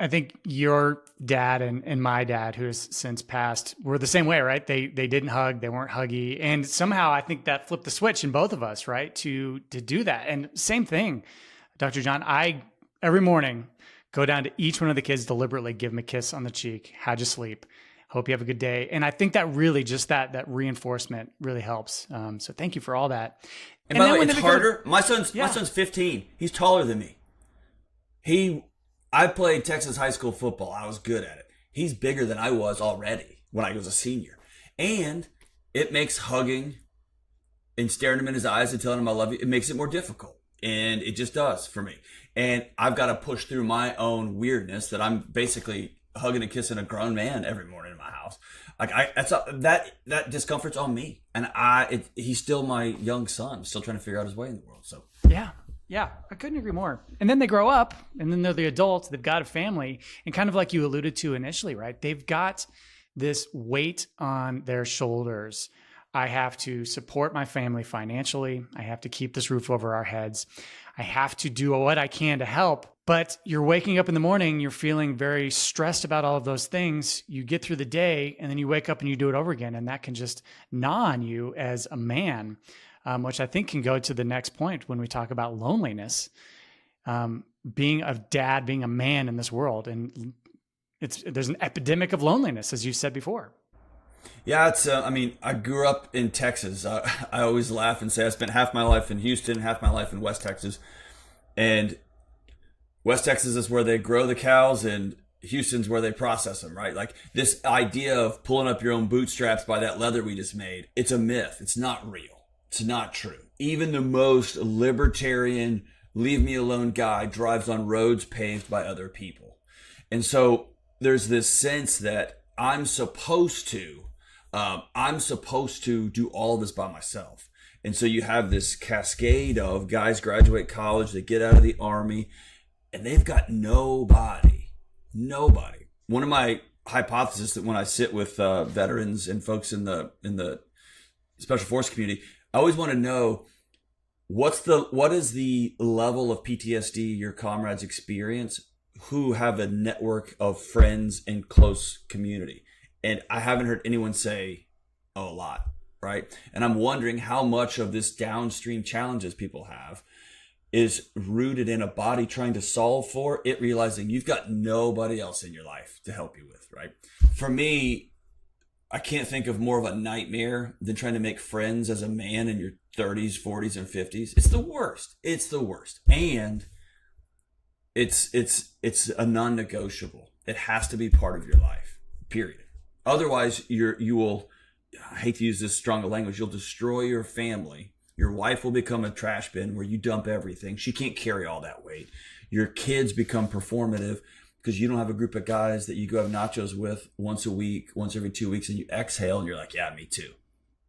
I think your dad and my dad, who has since passed, were the same way, right? They didn't hug, they weren't huggy, and somehow I think that flipped the switch in both of us, right? To do that. And same thing, Dr. John. I every morning go down to each one of the kids, deliberately give them a kiss on the cheek. How'd you sleep? Hope you have a good day. And I think that really just that reinforcement really helps. So thank you for all that. And by the way, it's harder. My son's 15. He's taller than me. I played Texas high school football. I was good at it. He's bigger than I was already when I was a senior. And it makes hugging and staring him in his eyes and telling him I love you, it makes it more difficult. And it just does for me. And I've got to push through my own weirdness that I'm basically hugging and kissing a grown man every morning in my house. Like that discomfort's on me. And he's still my young son, still trying to figure out his way in the world. So Yeah, I couldn't agree more. And then they grow up, and then they're the adults. They've got a family, and kind of like you alluded to initially, right? They've got this weight on their shoulders. I have to support my family financially. I have to keep this roof over our heads. I have to do what I can to help. But you're waking up in the morning, you're feeling very stressed about all of those things. You get through the day, and then you wake up and you do it over again, and that can just gnaw on you as a man. Which I think can go to the next point when we talk about loneliness, being a dad, being a man in this world. And there's an epidemic of loneliness, as you said before. Yeah, I grew up in Texas. I always laugh and say I spent half my life in Houston, half my life in West Texas. And West Texas is where they grow the cows, and Houston's where they process them, right? Like this idea of pulling up your own bootstraps by that leather we just made, it's a myth. It's not real. It's not true. Even the most libertarian, leave me alone guy drives on roads paved by other people. And so there's this sense that I'm supposed to do all this by myself. And so you have this cascade of guys graduate college, they get out of the army, and they've got nobody. One of my hypotheses that when I sit with veterans and folks in the special force community, I always want to know what is the level of PTSD your comrades experience who have a network of friends and close community. And I haven't heard anyone say, a lot, right? And I'm wondering how much of this downstream challenges people have is rooted in a body trying to solve for it, realizing you've got nobody else in your life to help you with, right? For me, I can't think of more of a nightmare than trying to make friends as a man in your 30s, 40s, and 50s. It's the worst. And it's a non-negotiable. It has to be part of your life, period. Otherwise, you will, I hate to use this stronger language, you'll destroy your family. Your wife will become a trash bin where you dump everything. She can't carry all that weight. Your kids become performative because you don't have a group of guys that you go have nachos with once a week, once every 2 weeks, and you exhale and you're like, yeah, me too.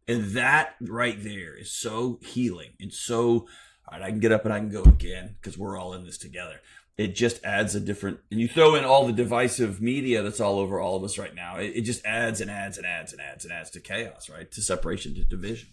And that right there is so healing and so, all right, I can get up and I can go again because we're all in this together. It just adds a different, and you throw in all the divisive media that's all over all of us right now. It just adds and adds and adds and adds and adds to chaos, right? To separation, to division.